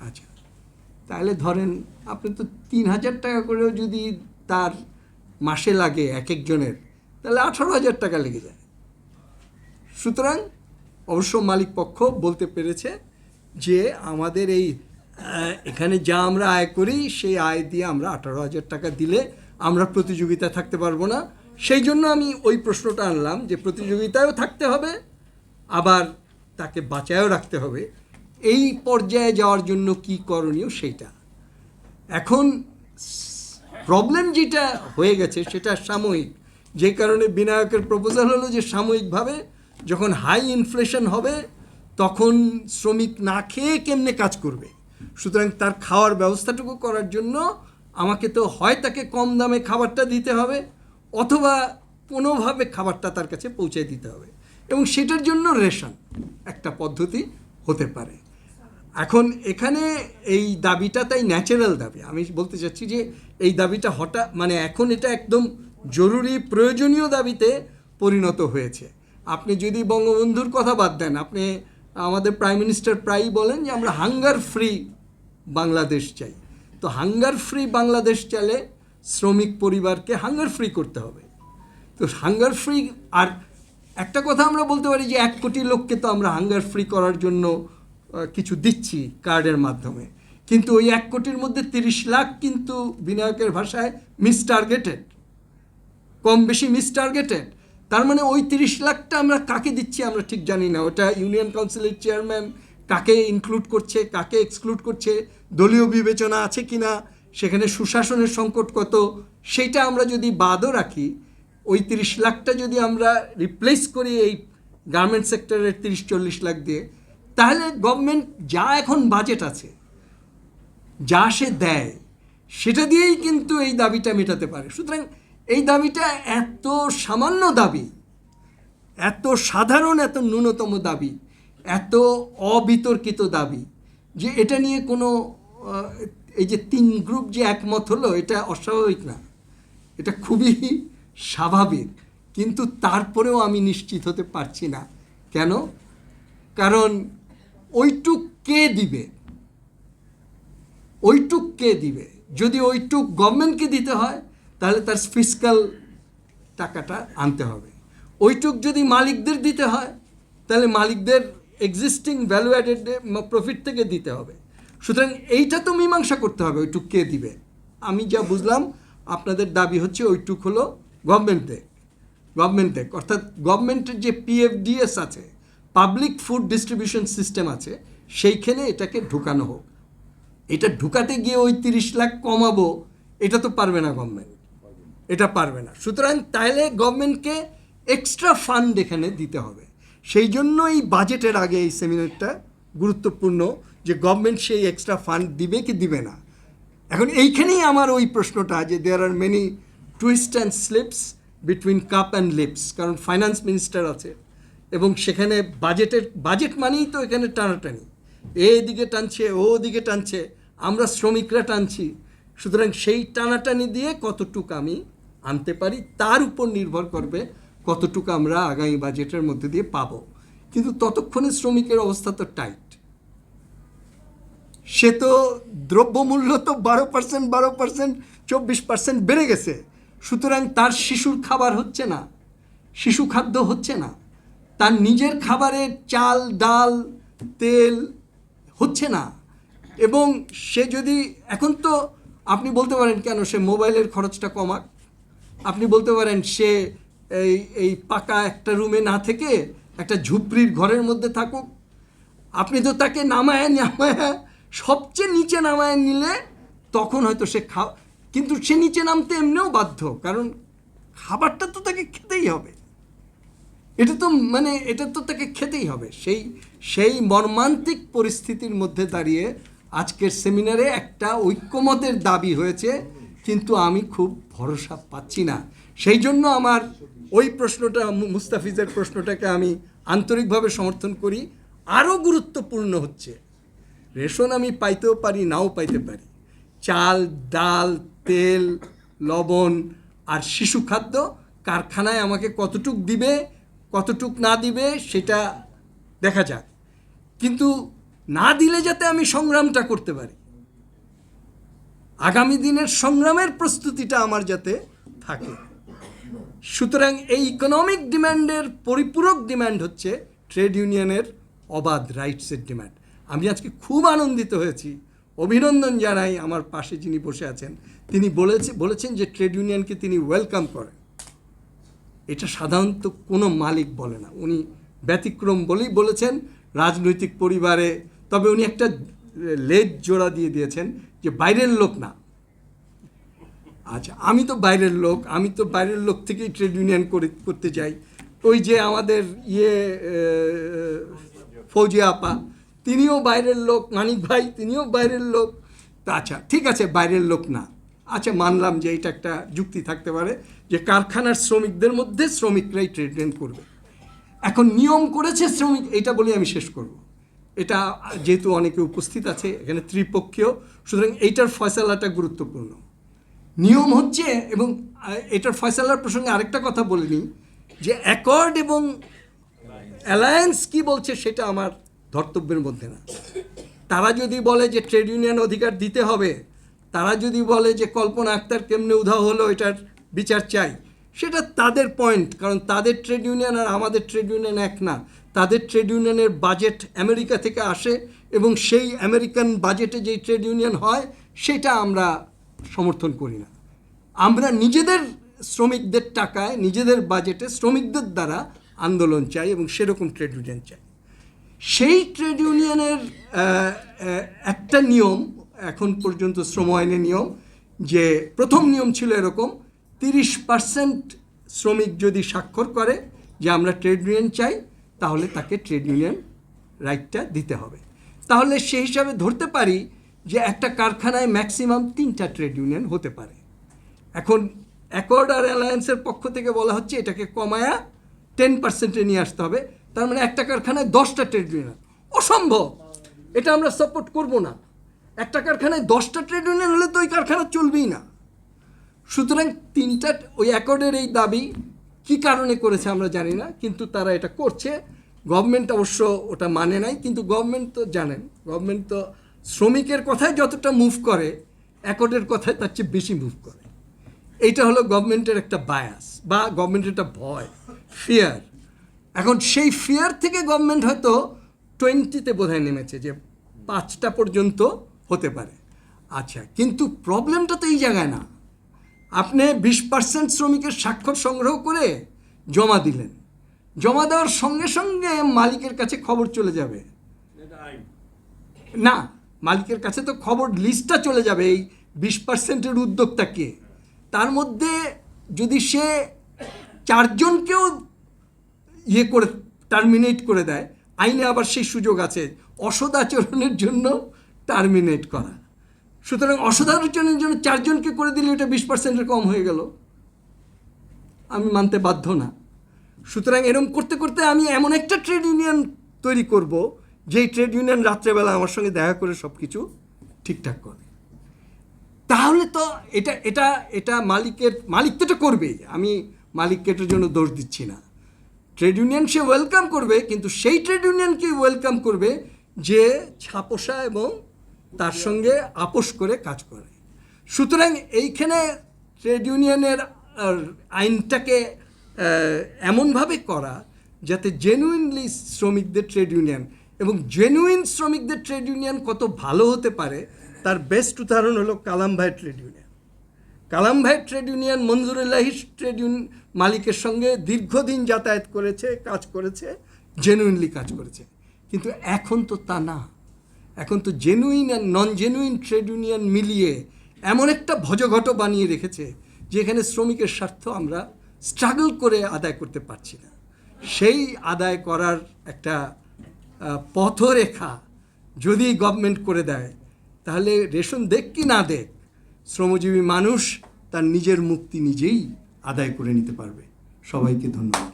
আচ্ছা, তাহলে ধরেন আপনি তো 3,000 টাকা করেও যদি তার মাসে লাগে এক একজনের, তাহলে 18,000 টাকা লেগে যায়। সুতরাং অবশ্য মালিক পক্ষ বলতে পেরেছে যে আমাদের এই এখানে যা আমরা আয় করি সেই আয় দিয়ে আমরা 18,000 টাকা দিলে আমরা প্রতিযোগিতা থাকতে পারবো না। সেই জন্য আমি ওই প্রশ্নটা আনলাম যে প্রতিযোগিতায়ও থাকতে হবে, আবার তাকে বাঁচায়ও রাখতে হবে। এই পর্যায়ে যাওয়ার জন্য কি করণীয় সেইটা। এখন প্রবলেম যেটা হয়ে গেছে সেটা সাময়িক, যে কারণে বিনায়কের প্রপোজাল হলো যে সাময়িকভাবে যখন হাই ইনফ্লেশন হবে তখন শ্রমিক না খেয়ে কেমনে কাজ করবে, সুতরাং তার খাওয়ার ব্যবস্থাটুকু করার জন্য আমাকে তো হয় তাকে কম দামে খাবারটা দিতে হবে, অথবা কোনোভাবে খাবারটা তার কাছে পৌঁছে দিতে হবে, এবং সেটার জন্য রেশন একটা পদ্ধতি হতে পারে। এখন এখানে এই দাবিটা তাই ন্যাচারাল দাবি। আমি বলতে চাচ্ছি যে এই দাবিটা হঠাৎ মানে এখন এটা একদম জরুরি প্রয়োজনীয় দাবিতে পরিণত হয়েছে। আপনি যদি বঙ্গবন্ধুর কথা বাদ দেন, আপনি আমাদের প্রাইম মিনিস্টার প্রায়ই বলেন যে আমরা হাঙ্গার ফ্রি বাংলাদেশ চাই। তো হাঙ্গার ফ্রি বাংলাদেশ চাইলে শ্রমিক পরিবারকে হাঙ্গার ফ্রি করতে হবে। তো হাঙ্গার ফ্রি, আর একটা কথা আমরা বলতে পারি যে 1 কোটি লোককে তো আমরা হাঙ্গার ফ্রি করার জন্য কিছু দিচ্ছি কার্ডের মাধ্যমে, কিন্তু ওই 1 কোটির মধ্যে 30 লাখ কিন্তু বিনায়কের ভাষায় মিস টার্গেটেড, কম বেশি মিস টার্গেটেড। তার মানে ওই 30 লাখটা আমরা কাকে দিচ্ছি আমরা ঠিক জানি না। ওটা ইউনিয়ন কাউন্সিলের চেয়ারম্যান কাকে ইনক্লুড করছে, কাকে এক্সক্লুড করছে, দলীয় বিবেচনা আছে কি না, সেখানে সুশাসনের সংকট কত, সেইটা আমরা যদি বাদও রাখি, ওই 30 লাখটা যদি আমরা রিপ্লেস করি এই গার্মেন্ট সেক্টরের 30-40 লাখ দিয়ে, তাহলে গভর্নমেন্ট যা এখন বাজেট আছে, যা সে দেয়, সেটা দিয়েই কিন্তু এই দাবিটা মেটাতে পারে। সুতরাং এই দাবিটা এত সামান্য দাবি, এত সাধারণ, এত ন্যূনতম দাবি, এত অবিতর্কিত দাবি যে এটা নিয়ে কোনো এই যে 3 গ্রুপ যে একমত হলো, এটা অস্বাভাবিক না, এটা খুবই স্বাভাবিক। কিন্তু তারপরেও আমি নিশ্চিত হতে পারছি না। কেন? কারণ ওইটুক কে দিবে, ওইটুক কে দিবে? যদি ওইটুক গভর্নমেন্টকে দিতে হয় তাহলে তার ফিসকাল টাকাটা আনতে হবে। ওইটুক যদি মালিকদের দিতে হয় তাহলে মালিকদের এক্সিস্টিং ভ্যালু অ্যাডেড প্রফিট থেকে দিতে হবে। সুতরাং এইটা তো মীমাংসা করতে হবে, ওইটুক কে দিবে। আমি যা বুঝলাম আপনাদের দাবি হচ্ছে ওইটুক হলো গভর্নমেন্ট দেখ, অর্থাৎ গভর্নমেন্টের যে PFDS আছে, পাবলিক ফুড ডিস্ট্রিবিউশন সিস্টেম আছে, সেইখানে এটাকে ঢুকানো হোক। এটা ঢুকাতে গিয়ে ওই 30 লাখ কমাবো, এটা তো পারবে না গভর্নমেন্ট, এটা পারবে না। সুতরাং তাহলে গভর্নমেন্টকে এক্সট্রা ফান্ড এখানে দিতে হবে। সেই জন্য এই বাজেটের আগে এই সেমিনারটা গুরুত্বপূর্ণ, যে গভর্নমেন্ট সেই এক্সট্রা ফান্ড দিবে কি দিবে না। এখন এইখানেই আমার ওই প্রশ্নটা, যে there are many twist and slips between cup and lips, কারণ ফাইন্যান্স মিনিস্টার আছে এবং সেখানে বাজেট মানেই তো এখানে টানাটানি, এদিকে টানছে ও দিকে টানছে, আমরা শ্রমিকরা টানছি। সুতরাং সেই টানাটানি দিয়ে কতটুকু আমি আনতে পারি তার উপর নির্ভর করবে কতটুকু আমরা আগামী বাজেটের মধ্যে দিয়ে পাবো। কিন্তু ততক্ষণে শ্রমিকের অবস্থা তো টাইট। সে তো দ্রব্যমূল্য তো 12%, 24% বেড়ে গেছে। সুতরাং তার শিশুর খাবার হচ্ছে না, শিশু খাদ্য হচ্ছে না, তার নিজের খাবারের চাল ডাল তেল হচ্ছে না। এবং সে যদি, এখন তো আপনি বলতে পারেন কেন সে মোবাইলের খরচটা কমাক, আপনি বলতে পারেন সে এই পাকা একটা রুমে না থেকে একটা ঝুপড়ির ঘরের মধ্যে থাকুক। আপনি তো তাকে নামায় সবচেয়ে নিচে নামায় নিলে তখন হয়তো সে কিন্তু সে নিচে নামতে এমনিও বাধ্য, কারণ খাবারটা তো তাকে খেতেই হবে। এটা তো তাকে খেতেই হবে। সেই মর্মান্তিক পরিস্থিতির মধ্যে দাঁড়িয়ে আজকের সেমিনারে একটা ঐক্যমতের দাবি হয়েছে, কিন্তু আমি খুব ভরসা পাচ্ছি না। সেই জন্য আমার ওই প্রশ্নটা, মুস্তাফিজের প্রশ্নটাকে আমি আন্তরিকভাবে সমর্থন করি। আরও গুরুত্বপূর্ণ হচ্ছে, রেশন আমি পাইতেও পারি, নাও পাইতে পারি, চাল ডাল তেল লবণ আর শিশু খাদ্য কারখানায় আমাকে কতটুক দিবে কতটুক না দিবে সেটা দেখা যাক। কিন্তু না দিলে যাতে আমি সংগ্রামটা করতে পারি, আগামী দিনের সংগ্রামের প্রস্তুতিটা আমার যাতে থাকে। সুতরাং এই ইকোনমিক ডিম্যান্ডের পরিপূরক ডিম্যান্ড হচ্ছে ট্রেড ইউনিয়নের অবাধ রাইটসের ডিম্যান্ড। আমি আজকে খুব আনন্দিত হয়েছি, অভিনন্দন জানাই আমার পাশে যিনি বসে আছেন, তিনি বলেছেন যে ট্রেড ইউনিয়নকে তিনি ওয়েলকাম করেন। এটা সাধারণত কোনো মালিক বলে না, উনি ব্যতিক্রম বলেই বলেছেন রাজনৈতিক পরিবারে। তবে উনি একটা লেজ জোড়া দিয়ে দিয়েছেন যে বাইরের লোক না। আচ্ছা, আমি তো বাইরের লোক থেকেই ট্রেড ইউনিয়ন করতে চাই। ওই যে আমাদের ফৌজিয়া আপা, তিনিও বাইরের লোক, মানিক ভাই তিনিও বাইরের লোক। তা আচ্ছা ঠিক আছে, বাইরের লোক না, আচ্ছা মানলাম যে এটা একটা যুক্তি থাকতে পারে যে কারখানার শ্রমিকদের মধ্যে শ্রমিকরাই ট্রেড ইউনিয়ন করবে। এখন নিয়ম করেছে শ্রমিক, এটা বলে আমি শেষ করব। এটা যেহেতু অনেকে উপস্থিত আছে এখানে ত্রিপক্ষীয়, সুতরাং এইটার ফয়সালাটা গুরুত্বপূর্ণ। নিয়ম হচ্ছে, এবং এটার ফয়সালার প্রসঙ্গে আরেকটা কথা বলিনি, যে অ্যাকর্ড এবং অ্যালায়েন্স কি বলছে সেটা আমার ধর্তব্যের মধ্যে না। তারা যদি বলে যে ট্রেড ইউনিয়ন অধিকার দিতে হবে, তারা যদি বলে যে কল্পনা আক্তার কেমনে উধাও হলো এটার বিচার চাই, সেটা তাদের পয়েন্ট। কারণ তাদের ট্রেড ইউনিয়ন আর আমাদের ট্রেড ইউনিয়ন এক না। তাদের ট্রেড ইউনিয়নের বাজেট আমেরিকা থেকে আসে, এবং সেই আমেরিকান বাজেটে যেই ট্রেড ইউনিয়ন হয় সেটা আমরা সমর্থন করি না। আমরা নিজেদের শ্রমিকদের টাকায়, নিজেদের বাজেটে শ্রমিকদের দ্বারা আন্দোলন চাই, এবং সেরকম ট্রেড ইউনিয়ন চাই। সেই ট্রেড ইউনিয়নের একটা নিয়ম এখন পর্যন্ত শ্রম আইনের নিয়ম, যে প্রথম নিয়ম ছিল এরকম, 30% শ্রমিক যদি স্বাক্ষর করে যে আমরা ট্রেড ইউনিয়ন চাই, তাহলে তাকে ট্রেড ইউনিয়ন রাইটটা দিতে হবে। তাহলে সেই হিসাবে ধরতে পারি যে একটা কারখানায় ম্যাক্সিমাম 3টা ট্রেড ইউনিয়ন হতে পারে। এখন অ্যাকর্ড আর অ্যালায়েন্সের পক্ষ থেকে বলা হচ্ছে এটাকে কমায়া 10%-এ নিয়ে আসতে হবে। তার মানে একটা কারখানায় 10টা ট্রেড ইউনিয়ন, অসম্ভব, এটা আমরা সাপোর্ট করব না। একটা কারখানায় 10টা ট্রেড ইউনিয়ন হলে তো ওই কারখানা চলবেই না। সুতরাং 3টা, ওই অ্যাকর্ডের এই দাবি কী কারণে করেছে আমরা জানি না, কিন্তু তারা এটা করছে। গভর্নমেন্ট অবশ্য ওটা মানে নাই, কিন্তু গভর্নমেন্ট তো জানেন, গভর্নমেন্ট তো শ্রমিকের কথায় যতটা মুভ করে অ্যাকর্ডের কথায় তার চেয়ে বেশি মুভ করে। এইটা হলো গভর্নমেন্টের একটা বায়াস, বা গভর্নমেন্টের একটা ভয়, ফিয়ার। এখন সেই ফিয়ার থেকে গভর্নমেন্ট হয়তো 20-তে বোধহয় নেমেছে যে 5টা পর্যন্ত হতে পারে। আচ্ছা, কিন্তু প্রবলেমটা তো এই জায়গায় না। আপনি 20% শ্রমিকের স্বাক্ষর সংগ্রহ করে জমা দিলেন, জমা দেওয়ার সঙ্গে সঙ্গে মালিকের কাছে খবর চলে যাবে না, মালিকের কাছে তো খবর লিস্টটা চলে যাবে এই 20%-এর উদ্যোক্তা কে। তার মধ্যে যদি সে 4 জনকেও করে টার্মিনেট করে দেয়, আইনে আবার সেই সুযোগ আছে অসদাচরণের জন্য টার্মিনেট করা। সুতরাং অসদাচরণের জন্য 4 জনকে করে দিলে এটা 20%-এর কম হয়ে গেল, আমি মানতে বাধ্য না। সুতরাং এরকম করতে করতে আমি এমন একটা ট্রেড ইউনিয়ন তৈরি করব যেই ট্রেড ইউনিয়ন রাত্রেবেলা আমার সঙ্গে দেখা করে সব কিছু ঠিকঠাক করে। তাহলে তো এটা মালিক তো এটা করবেই, আমি মালিককে এটার জন্য দোষ দিচ্ছি না। ট্রেড ইউনিয়ন সে ওয়েলকাম করবে, কিন্তু সেই ট্রেড ইউনিয়নকে ওয়েলকাম করবে যে ছাপোষা এবং তার সঙ্গে আপোষ করে কাজ করে। সুতরাং এইখানে ট্রেড ইউনিয়নের আইনটাকে এমনভাবে করা যাতে জেনুইনলি শ্রমিকদের ট্রেড ইউনিয়ন, এবং জেনুইন শ্রমিকদের ট্রেড ইউনিয়ন কত ভালো হতে পারে তার বেস্ট উদাহরণ হলো কালাম ভাই ট্রেড ইউনিয়ন। কালাম ভাই ট্রেড ইউনিয়ন মঞ্জুরুল্লাহি ট্রেড ইউনিয়ন মালিকের সঙ্গে দীর্ঘদিন যাতায়াত করেছে, কাজ করেছে, জেনুইনলি কাজ করেছে। কিন্তু এখন তো তা না, এখন তো জেনুইন আর নন জেনুইন ট্রেড ইউনিয়ন মিলিয়ে এমন একটা ভজঘট বানিয়ে রেখেছে যেখানে শ্রমিকের স্বার্থ আমরা স্ট্রাগল করে আদায় করতে পারছি না। সেই আদায় করার একটা পথরেখা যদি গভর্নমেন্ট করে দেয়, তাহলে রেশন দেখ কি না দেখ, শ্রমজীবী মানুষ তার নিজের মুক্তি নিজেই আদায় করে নিতে পারবে। সবাইকে ধন্যবাদ।